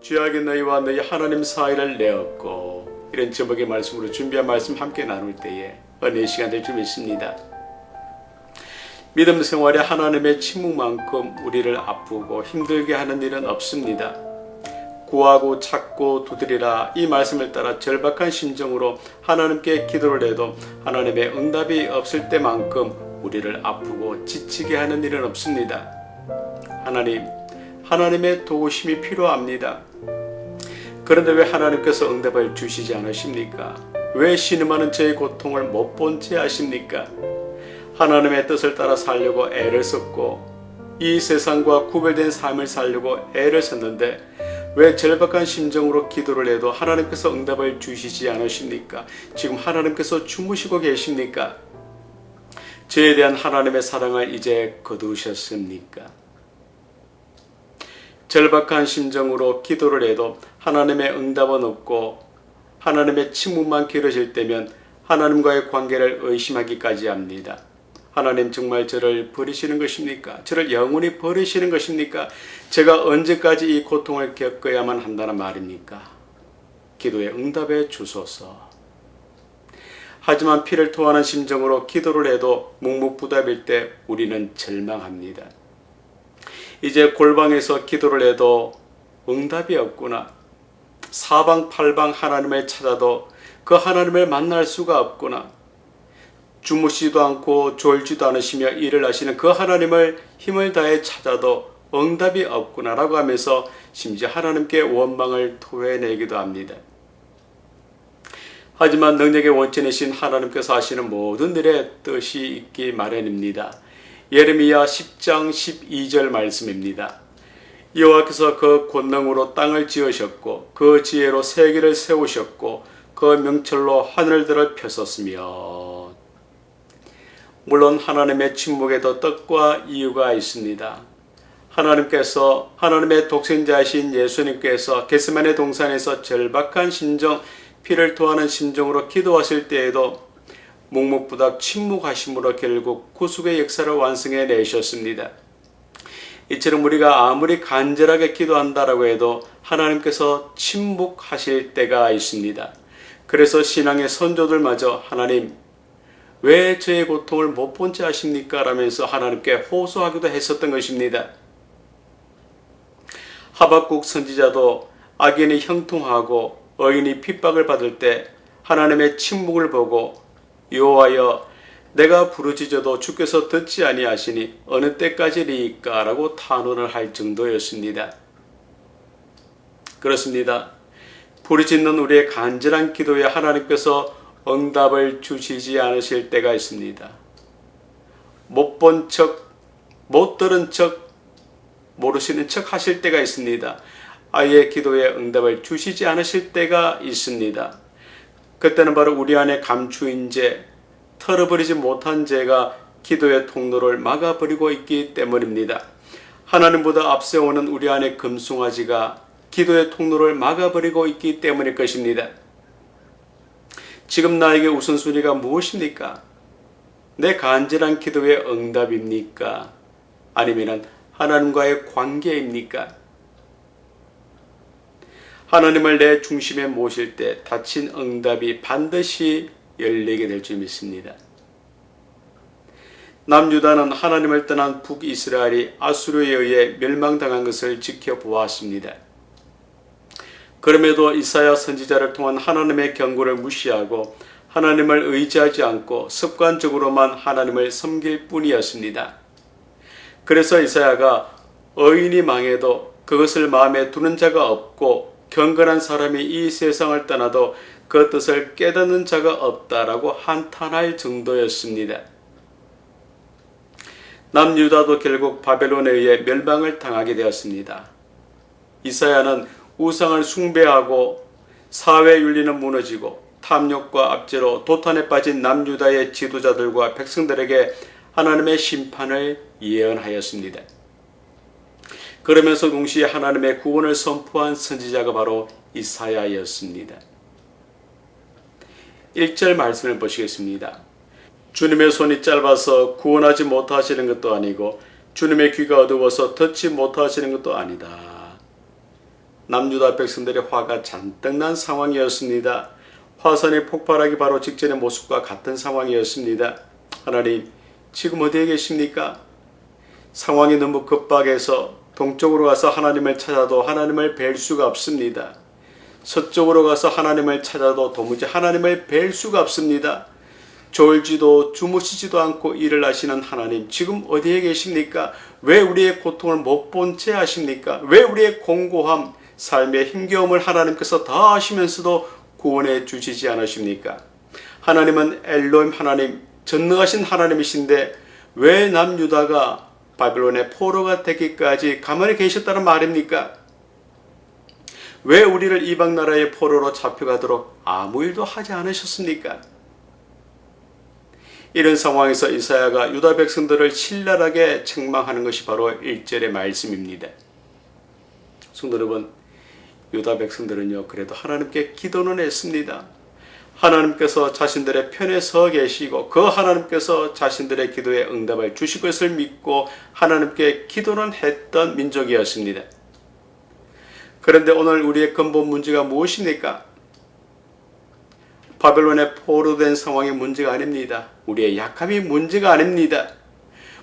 죄악의 너희와 너희 하나님 사이를 내었고, 이런 제목의 말씀으로 준비한 말씀 함께 나눌 때에 은혜의 시간 될 줄 믿습니다. 믿음 생활에 하나님의 침묵만큼 우리를 아프고 힘들게 하는 일은 없습니다. 구하고 찾고 두드리라, 이 말씀을 따라 절박한 심정으로 하나님께 기도를 해도 하나님의 응답이 없을 때만큼 우리를 아프고 지치게 하는 일은 없습니다. 하나님의 도우심이 필요합니다. 그런데 왜 하나님께서 응답을 주시지 않으십니까? 왜 신음하는 저의 고통을 못 본 채 하십니까? 하나님의 뜻을 따라 살려고 애를 썼고 이 세상과 구별된 삶을 살려고 애를 썼는데 왜 절박한 심정으로 기도를 해도 하나님께서 응답을 주시지 않으십니까? 지금 하나님께서 주무시고 계십니까? 저에 대한 하나님의 사랑을 이제 거두셨습니까? 절박한 심정으로 기도를 해도 하나님의 응답은 없고 하나님의 침묵만 길어질 때면 하나님과의 관계를 의심하기까지 합니다. 하나님 정말 저를 버리시는 것입니까? 저를 영원히 버리시는 것입니까? 제가 언제까지 이 고통을 겪어야만 한다는 말입니까? 기도에 응답해 주소서. 하지만 피를 토하는 심정으로 기도를 해도 묵묵부답일 때 우리는 절망합니다. 이제 골방에서 기도를 해도 응답이 없구나. 사방팔방 하나님을 찾아도 그 하나님을 만날 수가 없구나. 주무시지도 않고 졸지도 않으시며 일을 하시는 그 하나님을 힘을 다해 찾아도 응답이 없구나 라고 하면서 심지어 하나님께 원망을 토해내기도 합니다. 하지만 능력의 원천이신 하나님께서 하시는 모든 일에 뜻이 있기 마련입니다. 예레미야 10장 12절 말씀입니다. 여호와께서 그 권능으로 땅을 지으셨고 그 지혜로 세계를 세우셨고 그 명철로 하늘들을 펴셨으며. 물론 하나님의 침묵에도 뜻과 이유가 있습니다. 하나님의 독생자이신 예수님께서 겟세마네 동산에서 절박한 심정, 피를 토하는 심정으로 기도하실 때에도 묵묵부답 침묵하심으로 결국 구속의 역사를 완성해 내셨습니다. 이처럼 우리가 아무리 간절하게 기도한다라고 해도 하나님께서 침묵하실 때가 있습니다. 그래서 신앙의 선조들마저 하나님 왜 저의 고통을 못 본 채 하십니까? 라면서 하나님께 호소하기도 했었던 것입니다. 하박국 선지자도 악인이 형통하고 의인이 핍박을 받을 때 하나님의 침묵을 보고 여호와여 내가 부르짖어도 주께서 듣지 아니하시니 어느 때까지리이까? 라고 탄원을 할 정도였습니다. 그렇습니다. 부르짖는 우리의 간절한 기도에 하나님께서 응답을 주시지 않으실 때가 있습니다. 못 본 척, 못 들은 척, 모르시는 척 하실 때가 있습니다. 아예 기도에 응답을 주시지 않으실 때가 있습니다. 그때는 바로 우리 안에 감추인 죄, 털어버리지 못한 죄가 기도의 통로를 막아버리고 있기 때문입니다. 하나님보다 앞세우는 우리 안에 금송아지가 기도의 통로를 막아버리고 있기 때문일 것입니다. 지금 나에게 우선순위가 무엇입니까? 내 간절한 기도의 응답입니까? 아니면 하나님과의 관계입니까? 하나님을 내 중심에 모실 때 닫힌 응답이 반드시 열리게 될 줄 믿습니다. 남유다는 하나님을 떠난 북이스라엘이 아수르에 의해 멸망당한 것을 지켜보았습니다. 그럼에도 이사야 선지자를 통한 하나님의 경고를 무시하고 하나님을 의지하지 않고 습관적으로만 하나님을 섬길 뿐이었습니다. 그래서 이사야가 의인이 망해도 그것을 마음에 두는 자가 없고 경건한 사람이 이 세상을 떠나도 그 뜻을 깨닫는 자가 없다라고 한탄할 정도였습니다. 남유다도 결국 바벨론에 의해 멸망을 당하게 되었습니다. 이사야는 우상을 숭배하고 사회윤리는 무너지고 탐욕과 압제로 도탄에 빠진 남유다의 지도자들과 백성들에게 하나님의 심판을 예언하였습니다. 그러면서 동시에 하나님의 구원을 선포한 선지자가 바로 이사야였습니다. 1절 말씀을 보시겠습니다. 주님의 손이 짧아서 구원하지 못하시는 것도 아니고 주님의 귀가 어두워서 듣지 못하시는 것도 아니다. 남유다 백성들의 화가 잔뜩 난 상황이었습니다. 화산이 폭발하기 바로 직전의 모습과 같은 상황이었습니다. 하나님, 지금 어디에 계십니까? 상황이 너무 급박해서 동쪽으로 가서 하나님을 찾아도 하나님을 뵐 수가 없습니다. 서쪽으로 가서 하나님을 찾아도 도무지 하나님을 뵐 수가 없습니다. 졸지도 주무시지도 않고 일을 하시는 하나님, 지금 어디에 계십니까? 왜 우리의 고통을 못 본 채 하십니까? 왜 우리의 공고함, 삶의 힘겨움을 하나님께서 다 하시면서도 구원해 주시지 않으십니까? 하나님은 엘로힘 하나님, 전능하신 하나님이신데 왜 남유다가 바벨론의 포로가 되기까지 가만히 계셨다는 말입니까? 왜 우리를 이방 나라의 포로로 잡혀가도록 아무 일도 하지 않으셨습니까? 이런 상황에서 이사야가 유다 백성들을 신랄하게 책망하는 것이 바로 1절의 말씀입니다. 성도 여러분, 유다 백성들은요, 그래도 하나님께 기도는 했습니다. 하나님께서 자신들의 편에 서 계시고 그 하나님께서 자신들의 기도에 응답을 주실 것을 믿고 하나님께 기도는 했던 민족이었습니다. 그런데 오늘 우리의 근본 문제가 무엇입니까? 바벨론에 포로된 상황이 문제가 아닙니다. 우리의 약함이 문제가 아닙니다.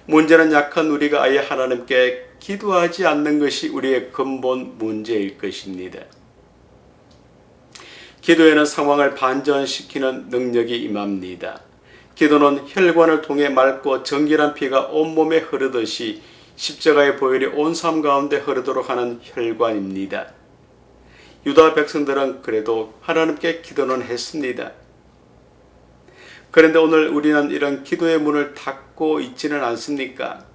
문제는 약한 우리가 아예 하나님께 기도하지 않는 것이 우리의 근본 문제일 것입니다. 기도에는 상황을 반전시키는 능력이 임합니다. 기도는 혈관을 통해 맑고 정결한 피가 온몸에 흐르듯이 십자가의 보혈이 온 삶 가운데 흐르도록 하는 혈관입니다. 유다 백성들은 그래도 하나님께 기도는 했습니다. 그런데 오늘 우리는 이런 기도의 문을 닫고 있지는 않습니까?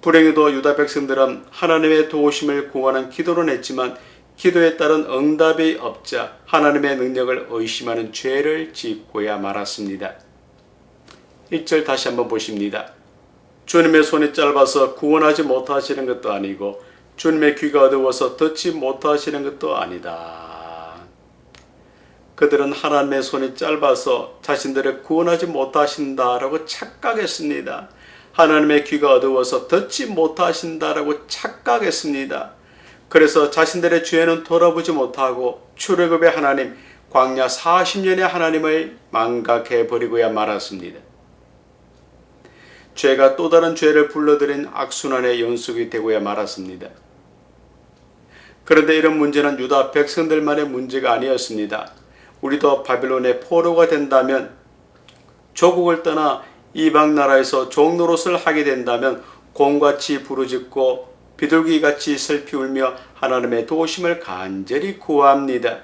불행히도 유다 백성들은 하나님의 도우심을 구하는 기도는 했지만 기도에 따른 응답이 없자 하나님의 능력을 의심하는 죄를 짓고야 말았습니다. 1절 다시 한번 보십니다. 주님의 손이 짧아서 구원하지 못하시는 것도 아니고 주님의 귀가 어두워서 듣지 못하시는 것도 아니다. 그들은 하나님의 손이 짧아서 자신들을 구원하지 못하신다라고 착각했습니다. 하나님의 귀가 어두워서 듣지 못하신다라고 착각했습니다. 그래서 자신들의 죄는 돌아보지 못하고 출애굽의 하나님, 광야 40년의 하나님을 망각해버리고야 말았습니다. 죄가 또 다른 죄를 불러들인 악순환의 연속이 되고야 말았습니다. 그런데 이런 문제는 유다 백성들만의 문제가 아니었습니다. 우리도 바벨론의 포로가 된다면, 조국을 떠나 이방 나라에서 종노릇을 하게 된다면 곰같이 부르짖고 비둘기같이 슬피 울며 하나님의 도우심을 간절히 구합니다.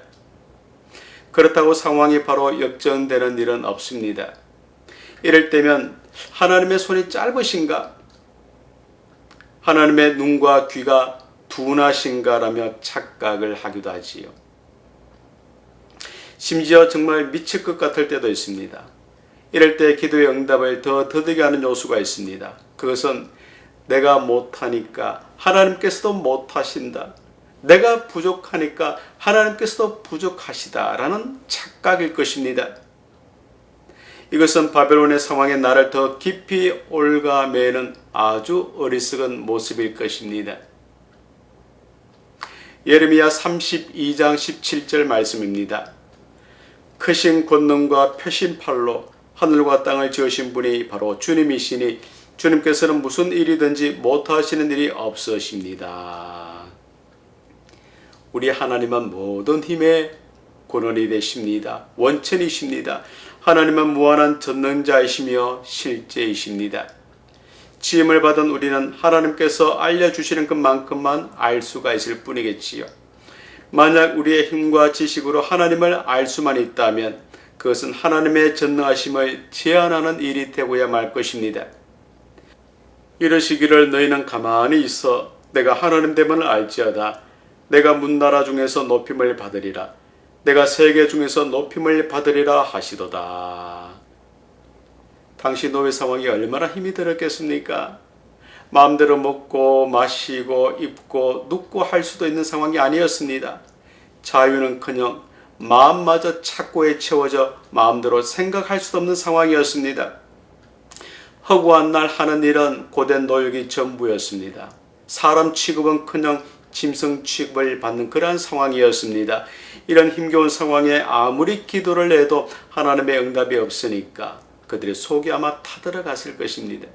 그렇다고 상황이 바로 역전되는 일은 없습니다. 이럴 때면 하나님의 손이 짧으신가? 하나님의 눈과 귀가 둔하신가라며 착각을 하기도 하지요. 심지어 정말 미칠 것 같을 때도 있습니다. 이럴 때 기도의 응답을 더 더디게 하는 요소가 있습니다. 그것은 내가 못하니까 하나님께서도 못하신다. 내가 부족하니까 하나님께서도 부족하시다라는 착각일 것입니다. 이것은 바벨론의 상황에 나를 더 깊이 올가매는 아주 어리석은 모습일 것입니다. 예레미야 32장 17절 말씀입니다. 크신 권능과 펴신 팔로 하늘과 땅을 지으신 분이 바로 주님이시니 주님께서는 무슨 일이든지 못하시는 일이 없으십니다. 우리 하나님은 모든 힘의 근원이 되십니다. 원천이십니다. 하나님은 무한한 전능자이시며 실제이십니다. 지음을 받은 우리는 하나님께서 알려주시는 것만큼만 알 수가 있을 뿐이겠지요. 만약 우리의 힘과 지식으로 하나님을 알 수만 있다면 그것은 하나님의 전능하심을 제한하는 일이 되고야 말 것입니다. 이러시기를 너희는 가만히 있어 내가 하나님 됨을 알지어다. 내가 문나라 중에서 높임을 받으리라. 내가 세계 중에서 높임을 받으리라 하시도다. 당시 노예 상황이 얼마나 힘이 들었겠습니까? 마음대로 먹고 마시고 입고 눕고 할 수도 있는 상황이 아니었습니다. 자유는커녕 마음마저 착고에 채워져 마음대로 생각할 수도 없는 상황이었습니다. 허구한 날 하는 일은 고된 노역이 전부였습니다. 사람 취급은커녕 짐승 취급을 받는 그러한 상황이었습니다. 이런 힘겨운 상황에 아무리 기도를 해도 하나님의 응답이 없으니까 그들의 속이 아마 타들어갔을 것입니다.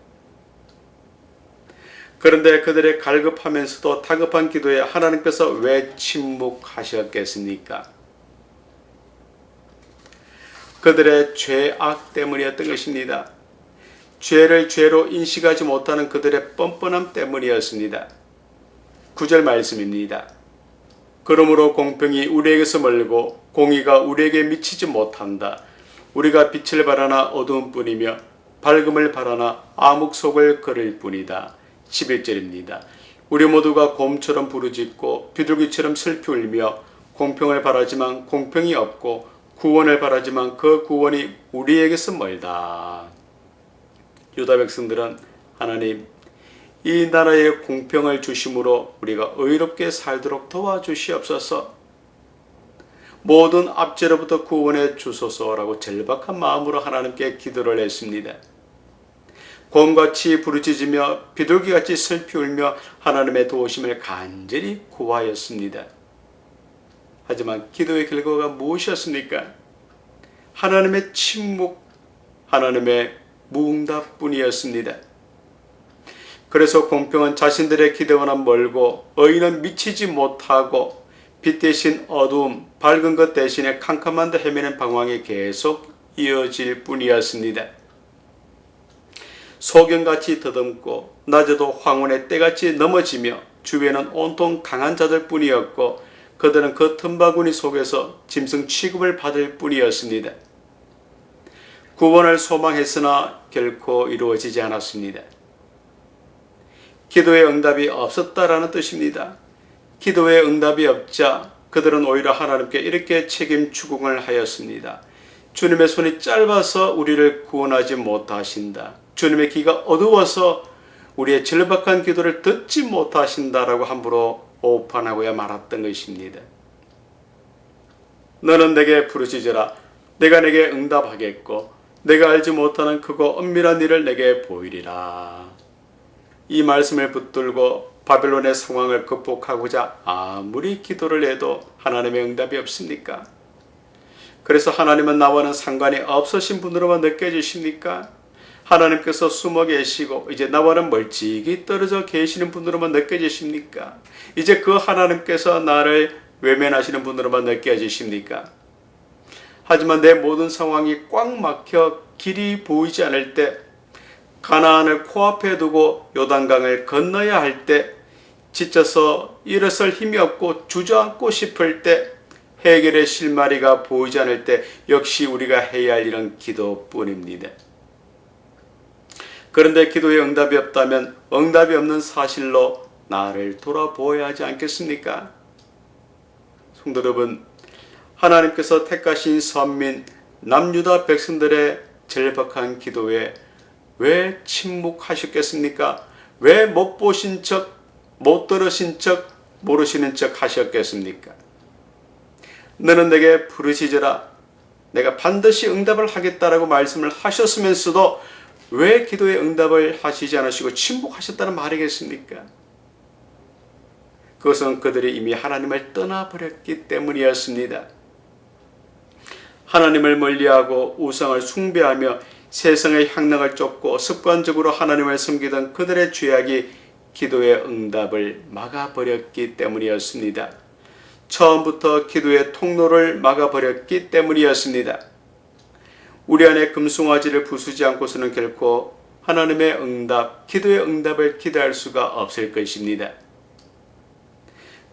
그런데 그들의 갈급하면서도 다급한 기도에 하나님께서 왜 침묵하셨겠습니까? 그들의 죄악 때문이었던 것입니다. 죄를 죄로 인식하지 못하는 그들의 뻔뻔함 때문이었습니다. 9절 말씀입니다. 그러므로 공평이 우리에게서 멀고 공의가 우리에게 미치지 못한다. 우리가 빛을 바라나 어두운 뿐이며 밝음을 바라나 암흑 속을 걸을 뿐이다. 11절입니다. 우리 모두가 곰처럼 부르짖고 비둘기처럼 슬피 울며 공평을 바라지만 공평이 없고 구원을 바라지만 그 구원이 우리에게서 멀다. 유다 백성들은 하나님 이 나라에 공평을 주심으로 우리가 의롭게 살도록 도와주시옵소서. 모든 압제로부터 구원해 주소서라고 절박한 마음으로 하나님께 기도를 했습니다. 곰같이 부르짖으며 비둘기같이 슬피 울며 하나님의 도우심을 간절히 구하였습니다. 하지만 기도의 결과가 무엇이었습니까? 하나님의 침묵, 하나님의 무응답뿐이었습니다. 그래서 공평은 자신들의 기대와는 멀고 의인은 미치지 못하고 빛 대신 어두움, 밝은 것 대신에 캄캄한 데 헤매는 방황이 계속 이어질 뿐이었습니다. 소경같이 더듬고 낮에도 황혼의 때같이 넘어지며 주위에는 온통 강한 자들 뿐이었고 그들은 그 틈바구니 속에서 짐승 취급을 받을 뿐이었습니다. 구원을 소망했으나 결코 이루어지지 않았습니다. 기도의 응답이 없었다라는 뜻입니다. 기도의 응답이 없자 그들은 오히려 하나님께 이렇게 책임 추궁을 하였습니다. 주님의 손이 짧아서 우리를 구원하지 못하신다. 주님의 귀가 어두워서 우리의 절박한 기도를 듣지 못하신다라고 함부로 오판하고야 말았던 것입니다. 너는 내게 부르짖으라. 내가 내게 응답하겠고 내가 알지 못하는 크고 은밀한 일을 내게 보이리라. 이 말씀을 붙들고 바벨론의 상황을 극복하고자 아무리 기도를 해도 하나님의 응답이 없습니까? 그래서 하나님은 나와는 상관이 없으신 분으로만 느껴지십니까? 하나님께서 숨어 계시고 이제 나와는 멀찍이 떨어져 계시는 분으로만 느껴지십니까? 이제 그 하나님께서 나를 외면하시는 분으로만 느껴지십니까? 하지만 내 모든 상황이 꽉 막혀 길이 보이지 않을 때, 가나안을 코앞에 두고 요단강을 건너야 할 때, 지쳐서 일어설 힘이 없고 주저앉고 싶을 때, 해결의 실마리가 보이지 않을 때 역시 우리가 해야 할 일은 기도뿐입니다. 그런데 기도에 응답이 없다면 응답이 없는 사실로 나를 돌아보아야 하지 않겠습니까? 성도 여러분, 하나님께서 택하신 선민 남유다 백성들의 절박한 기도에 왜 침묵하셨겠습니까? 왜 못 보신 척, 못 들으신 척, 모르시는 척 하셨겠습니까? 너는 내게 부르짖으라. 내가 반드시 응답을 하겠다라고 말씀을 하셨으면서도 왜 기도에 응답을 하시지 않으시고 침묵하셨다는 말이겠습니까? 그것은 그들이 이미 하나님을 떠나버렸기 때문이었습니다. 하나님을 멀리하고 우상을 숭배하며 세상의 향락을 쫓고 습관적으로 하나님을 섬기던 그들의 죄악이 기도의 응답을 막아버렸기 때문이었습니다. 처음부터 기도의 통로를 막아버렸기 때문이었습니다. 우리 안에 금송아지를 부수지 않고서는 결코 하나님의 응답, 기도의 응답을 기대할 수가 없을 것입니다.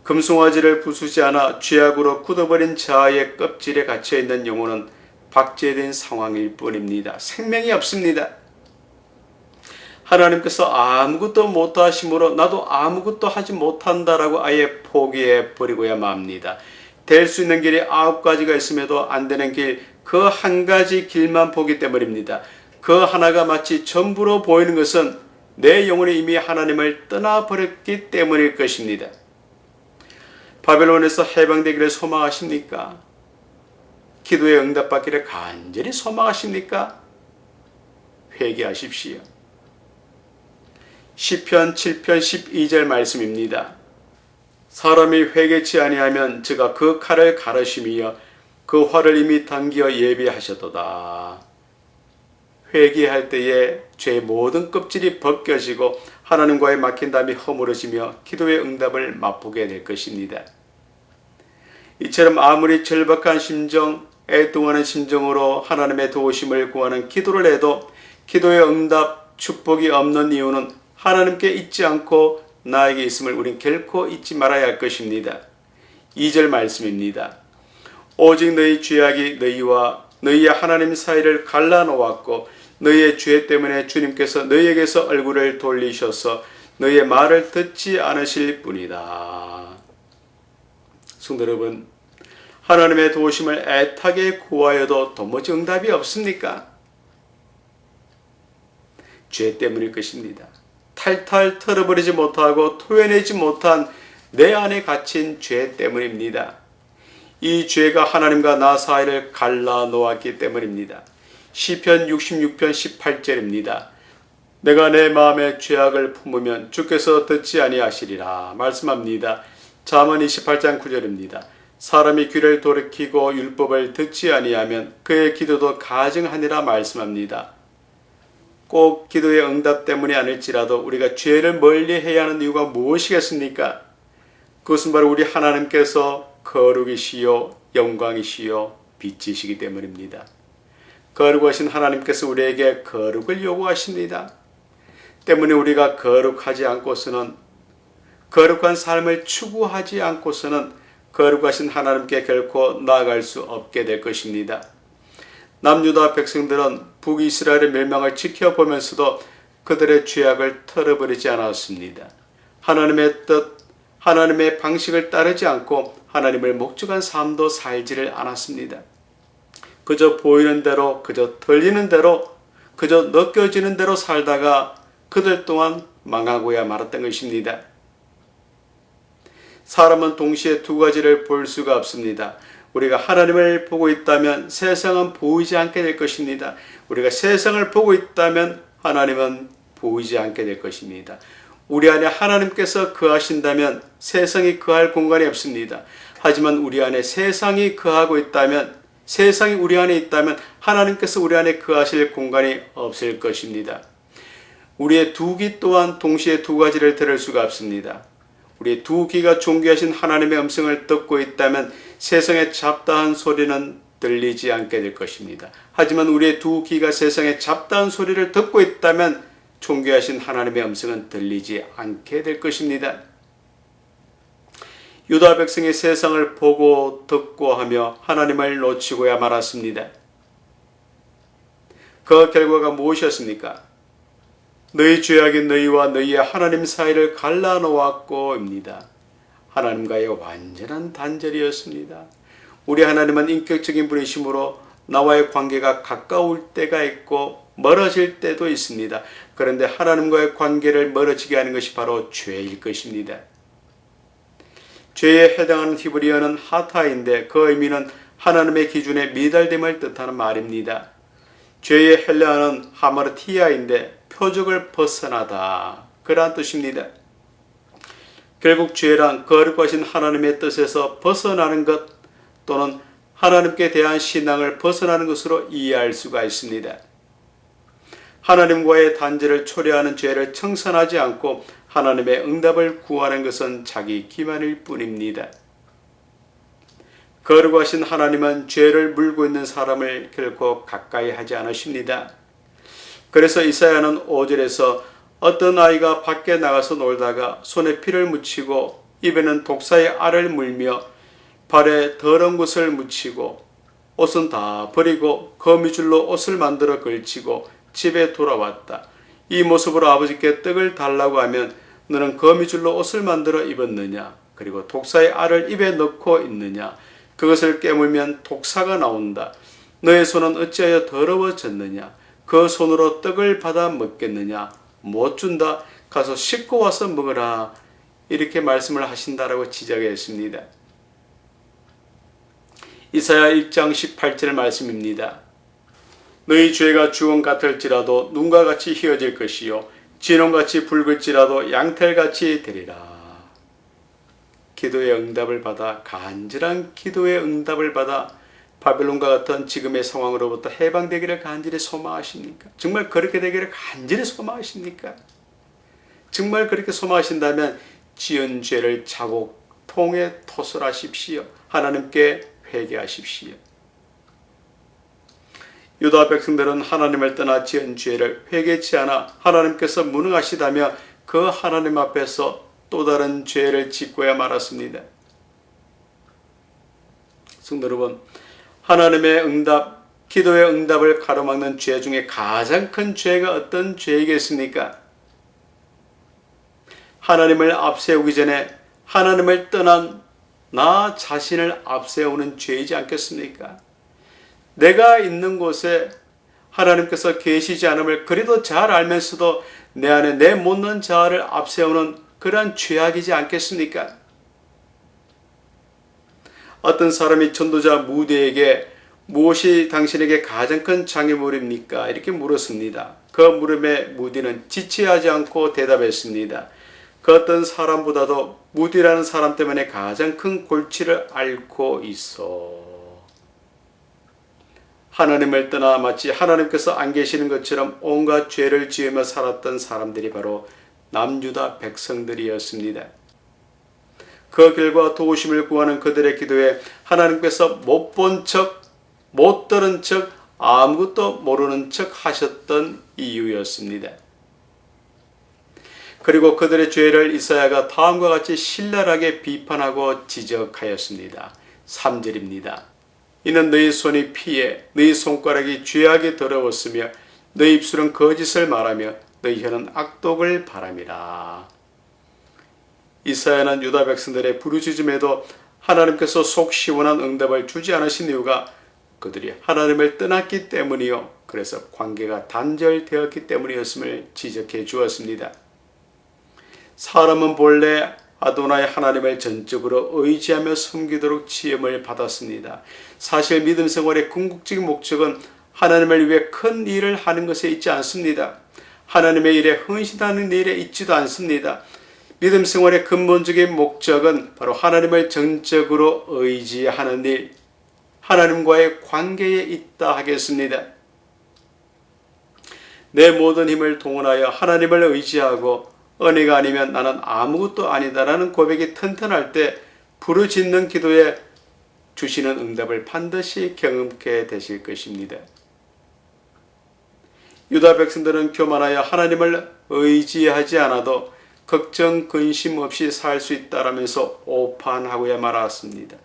금송아지를 부수지 않아 죄악으로 굳어버린 자아의 껍질에 갇혀있는 영혼은 박제된 상황일 뿐입니다. 생명이 없습니다. 하나님께서 아무것도 못하심으로 나도 아무것도 하지 못한다라고 아예 포기해버리고야 맙니다. 될 수 있는 길이 9가지가 있음에도 안 되는 길, 그 한 가지 길만 보기 때문입니다. 그 하나가 마치 전부로 보이는 것은 내 영혼이 이미 하나님을 떠나버렸기 때문일 것입니다. 바벨론에서 해방되기를 소망하십니까? 기도의 응답받기를 간절히 소망하십니까? 회개하십시오. 시편 7편 12절 말씀입니다. 사람이 회개치 아니하면 저가 그 칼을 가르심이여 그 활을 이미 당기어 예비하셨도다. 회개할 때에 죄의 모든 껍질이 벗겨지고 하나님과의 막힌 담이 허물어지며 기도의 응답을 맛보게 될 것입니다. 이처럼 아무리 절박한 심정, 애통하는 심정으로 하나님의 도우심을 구하는 기도를 해도 기도의 응답, 축복이 없는 이유는 하나님께 있지 않고 나에게 있음을 우린 결코 잊지 말아야 할 것입니다. 2절 말씀입니다. 오직 너희 죄악이 너희와 너희의 하나님 사이를 갈라놓았고 너희의 죄 때문에 주님께서 너희에게서 얼굴을 돌리셔서 너희의 말을 듣지 않으실 뿐이다. 성도 여러분, 하나님의 도우심을 애타게 구하여도 도무지 응답이 없습니까? 죄 때문일 것입니다. 탈탈 털어버리지 못하고 토해내지 못한 내 안에 갇힌 죄 때문입니다. 이 죄가 하나님과 나 사이를 갈라놓았기 때문입니다. 시편 66편 18절입니다. 내가 내 마음에 죄악을 품으면 주께서 듣지 아니하시리라 말씀합니다. 잠언 28장 9절입니다. 사람이 귀를 돌이키고 율법을 듣지 아니하면 그의 기도도 가증하니라 말씀합니다. 꼭 기도의 응답 때문이 아닐지라도 우리가 죄를 멀리해야 하는 이유가 무엇이겠습니까? 그것은 바로 우리 하나님께서 거룩이시요 영광이시요 빛이시기 때문입니다. 거룩하신 하나님께서 우리에게 거룩을 요구하십니다. 때문에 우리가 거룩하지 않고서는, 거룩한 삶을 추구하지 않고서는 거룩하신 하나님께 결코 나아갈 수 없게 될 것입니다. 남유다 백성들은 북이스라엘의 멸망을 지켜보면서도 그들의 죄악을 털어버리지 않았습니다. 하나님의 뜻, 하나님의 방식을 따르지 않고 하나님을 목적한 삶도 살지를 않았습니다. 그저 보이는 대로, 그저 들리는 대로, 그저 느껴지는 대로 살다가 그들 또한 망하고야 말았던 것입니다. 사람은 동시에 두 가지를 볼 수가 없습니다. 우리가 하나님을 보고 있다면 세상은 보이지 않게 될 것입니다. 우리가 세상을 보고 있다면 하나님은 보이지 않게 될 것입니다. 우리 안에 하나님께서 거하신다면 세상이 거할 공간이 없습니다. 하지만 우리 안에 세상이 거하고 있다면, 세상이 우리 안에 있다면 하나님께서 우리 안에 거하실 공간이 없을 것입니다. 우리의 두 귀 또한 동시에 두 가지를 들을 수가 없습니다. 우리의 두 귀가 존귀하신 하나님의 음성을 듣고 있다면 세상의 잡다한 소리는 들리지 않게 될 것입니다. 하지만 우리의 두 귀가 세상의 잡다한 소리를 듣고 있다면 존귀하신 하나님의 음성은 들리지 않게 될 것입니다. 유다 백성이 세상을 보고 듣고 하며 하나님을 놓치고야 말았습니다. 그 결과가 무엇이었습니까? 너희 죄악이 너희와 너희의 하나님 사이를 갈라놓았고입니다. 하나님과의 완전한 단절이었습니다. 우리 하나님은 인격적인 분이시므로 나와의 관계가 가까울 때가 있고 멀어질 때도 있습니다. 그런데 하나님과의 관계를 멀어지게 하는 것이 바로 죄일 것입니다. 죄에 해당하는 히브리어는 하타인데 그 의미는 하나님의 기준에 미달됨을 뜻하는 말입니다. 죄의 헬라어는 하마르티아인데 표적을 벗어나다, 그러한 뜻입니다. 결국 죄란 거룩하신 하나님의 뜻에서 벗어나는 것 또는 하나님께 대한 신앙을 벗어나는 것으로 이해할 수가 있습니다. 하나님과의 단절을 초래하는 죄를 청산하지 않고 하나님의 응답을 구하는 것은 자기 기만일 뿐입니다. 거룩하신 하나님은 죄를 물고 있는 사람을 결코 가까이 하지 않으십니다. 그래서 이사야는 5절에서 어떤 아이가 밖에 나가서 놀다가 손에 피를 묻히고 입에는 독사의 알을 물며 발에 더러운 것을 묻히고 옷은 다 버리고 거미줄로 옷을 만들어 걸치고 집에 돌아왔다. 이 모습으로 아버지께 떡을 달라고 하면 너는 거미줄로 옷을 만들어 입었느냐? 그리고 독사의 알을 입에 넣고 있느냐? 그것을 깨물면 독사가 나온다. 너의 손은 어찌하여 더러워졌느냐? 그 손으로 떡을 받아 먹겠느냐? 못 준다. 가서 씻고 와서 먹으라. 이렇게 말씀을 하신다라고 지적했습니다. 이사야 1장 18절 말씀입니다. 너희 죄가 주홍 같을지라도 눈과 같이 희어질 것이요 진홍같이 붉을지라도 양털같이 되리라. 기도의 응답을 받아 간절한 기도의 응답을 받아 바벨론과 같은 지금의 상황으로부터 해방되기를 간절히 소망하십니까? 정말 그렇게 되기를 간절히 소망하십니까? 정말 그렇게 소망하신다면 지은 죄를 자국통에 토설하십시오. 하나님께 회개하십시오. 유다 백성들은 하나님을 떠나 지은 죄를 회개치 않아 하나님께서 무능하시다며 그 하나님 앞에서 또 다른 죄를 짓고야 말았습니다. 성도 여러분, 하나님의 응답, 기도의 응답을 가로막는 죄 중에 가장 큰 죄가 어떤 죄이겠습니까? 하나님을 앞세우기 전에 하나님을 떠난 나 자신을 앞세우는 죄이지 않겠습니까? 내가 있는 곳에 하나님께서 계시지 않음을 그래도 잘 알면서도 내 안에 내 못난 자아를 앞세우는 그러한 죄악이지 않겠습니까? 어떤 사람이 전도자 무대에게 무엇이 당신에게 가장 큰 장애물입니까? 이렇게 물었습니다. 그 물음에 무디는 지체하지 않고 대답했습니다. 그 어떤 사람보다도 무디라는 사람 때문에 가장 큰 골치를 앓고 있어. 하나님을 떠나 마치 하나님께서 안 계시는 것처럼 온갖 죄를 지으며 살았던 사람들이 바로 남유다 백성들이었습니다. 그 결과 도우심을 구하는 그들의 기도에 하나님께서 못 본 척, 못 들은 척, 아무것도 모르는 척 하셨던 이유였습니다. 그리고 그들의 죄를 이사야가 다음과 같이 신랄하게 비판하고 지적하였습니다. 3절입니다. 이는 너희 손이 피해 너희 손가락이 죄악이 더러웠으며 너희 입술은 거짓을 말하며 너희 혀는 악독을 바람이라. 이사야는 유다 백성들의 부르짖음에도 하나님께서 속 시원한 응답을 주지 않으신 이유가 그들이 하나님을 떠났기 때문이요, 그래서 관계가 단절되었기 때문이었음을 지적해 주었습니다. 사람은 본래 아도나이 하나님을 전적으로 의지하며 섬기도록 지음을 받았습니다. 사실 믿음 생활의 궁극적인 목적은 하나님을 위해 큰 일을 하는 것에 있지 않습니다. 하나님의 일에 헌신하는 일에 있지도 않습니다. 믿음 생활의 근본적인 목적은 바로 하나님을 전적으로 의지하는 일, 하나님과의 관계에 있다 하겠습니다. 내 모든 힘을 동원하여 하나님을 의지하고 은혜가 아니면 나는 아무것도 아니다라는 고백이 튼튼할 때 부르짖는 기도에 주시는 응답을 반드시 경험케 되실 것입니다. 유다 백성들은 교만하여 하나님을 의지하지 않아도 걱정 근심 없이 살 수 있다라면서 오판하고야 말았습니다.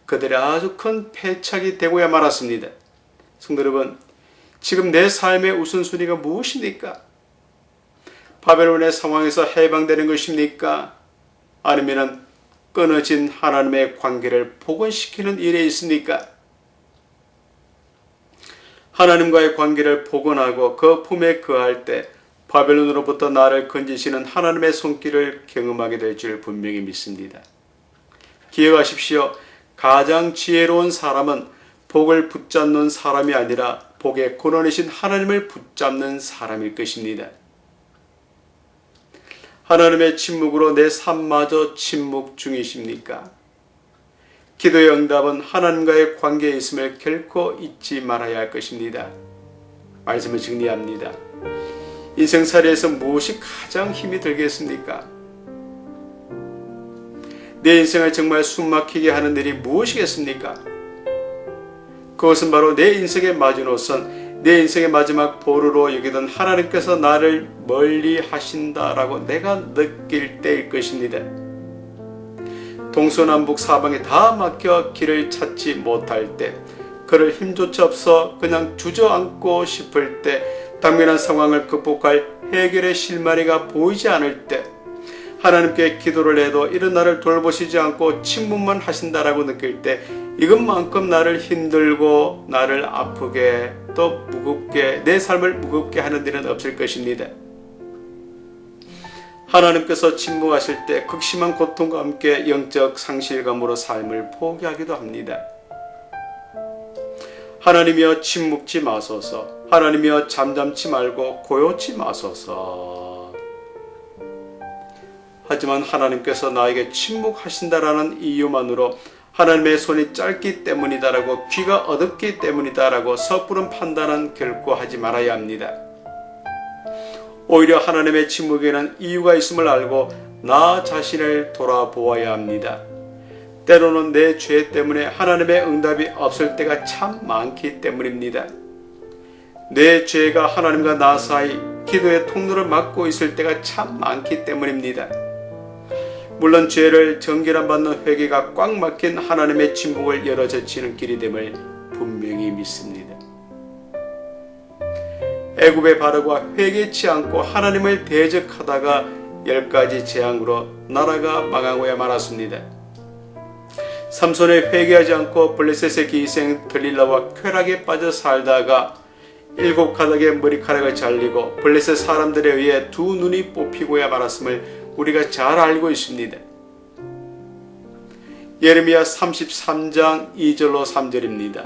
그들의 아주 큰 패착이 되고야 말았습니다. 성도 여러분, 지금 내 삶의 우선순위가 무엇입니까? 바벨론의 상황에서 해방되는 것입니까? 아니면 끊어진 하나님의 관계를 복원시키는 일에 있습니까? 하나님과의 관계를 복원하고 그 품에 거할 때 바벨론으로부터 나를 건지시는 하나님의 손길을 경험하게 될 줄 분명히 믿습니다. 기억하십시오. 가장 지혜로운 사람은 복을 붙잡는 사람이 아니라 복의 근원이신 하나님을 붙잡는 사람일 것입니다. 하나님의 침묵으로 내 삶마저 침묵 중이십니까? 기도의 응답은 하나님과의 관계에 있음을 결코 잊지 말아야 할 것입니다. 말씀을 정리합니다. 인생살이에서 무엇이 가장 힘이 들겠습니까? 내 인생을 정말 숨막히게 하는 일이 무엇이겠습니까? 그것은 바로 내 인생의 마지노선, 내 인생의 마지막 보루로 여기던 하나님께서 나를 멀리 하신다라고 내가 느낄 때일 것입니다. 동서남북 사방에 다 막혀 길을 찾지 못할 때, 그럴 힘조차 없어 그냥 주저앉고 싶을 때, 당면한 상황을 극복할 해결의 실마리가 보이지 않을 때, 하나님께 기도를 해도 이런 나를 돌보시지 않고 침묵만 하신다라고 느낄 때, 이것만큼 나를 힘들고 나를 아프게 또 무겁게 내 삶을 무겁게 하는 일은 없을 것입니다. 하나님께서 침묵하실 때 극심한 고통과 함께 영적 상실감으로 삶을 포기하기도 합니다. 하나님이여 침묵지 마소서. 하나님이여 잠잠치 말고 고요치 마소서. 하지만 하나님께서 나에게 침묵하신다라는 이유만으로 하나님의 손이 짧기 때문이다라고, 귀가 어둡기 때문이다라고 섣부른 판단은 결코 하지 말아야 합니다. 오히려 하나님의 침묵에는 이유가 있음을 알고 나 자신을 돌아보아야 합니다. 때로는 내 죄 때문에 하나님의 응답이 없을 때가 참 많기 때문입니다. 내 죄가 하나님과 나 사이 기도의 통로를 막고 있을 때가 참 많기 때문입니다. 물론 죄를 정결함받는 회개가 꽉 막힌 하나님의 침묵을 열어젖히는 길이 됨을 분명히 믿습니다. 애굽의 바로가 회개치 않고 하나님을 대적하다가 10가지 재앙으로 나라가 망하고야 말았습니다. 삼손이 회개하지 않고 블레셋의 기생 들릴라와 쾌락에 빠져 살다가 7가닥의 머리카락을 잘리고 블레셋 사람들에 의해 2눈이 뽑히고야 말았음을 우리가 잘 알고 있습니다. 예레미야 33장 2절로 3절입니다.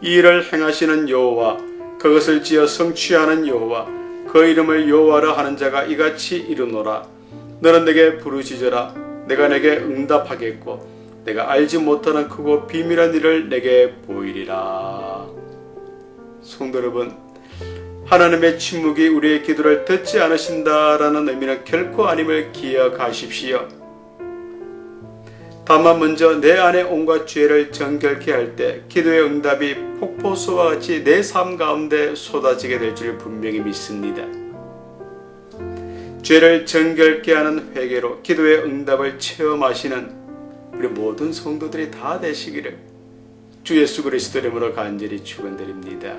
이 일을 행하시는 여호와, 그것을 지어 성취하는 여호와, 그 이름을 여호와라 하는 자가 이같이 이르노라. 너는 내게 부르짖어라. 내가 내게 응답하겠고 내가 알지 못하는 크고 비밀한 일을 내게 보이리라. 성도 여러분, 하나님의 침묵이 우리의 기도를 듣지 않으신다라는 의미는 결코 아님을 기억하십시오. 다만 먼저 내 안에 온갖 죄를 정결케 할 때 기도의 응답이 폭포수와 같이 내 삶 가운데 쏟아지게 될 줄 분명히 믿습니다. 죄를 정결케 하는 회개로 기도의 응답을 체험하시는 우리 모든 성도들이 다 되시기를 주 예수 그리스도 이름으로 간절히 축원드립니다.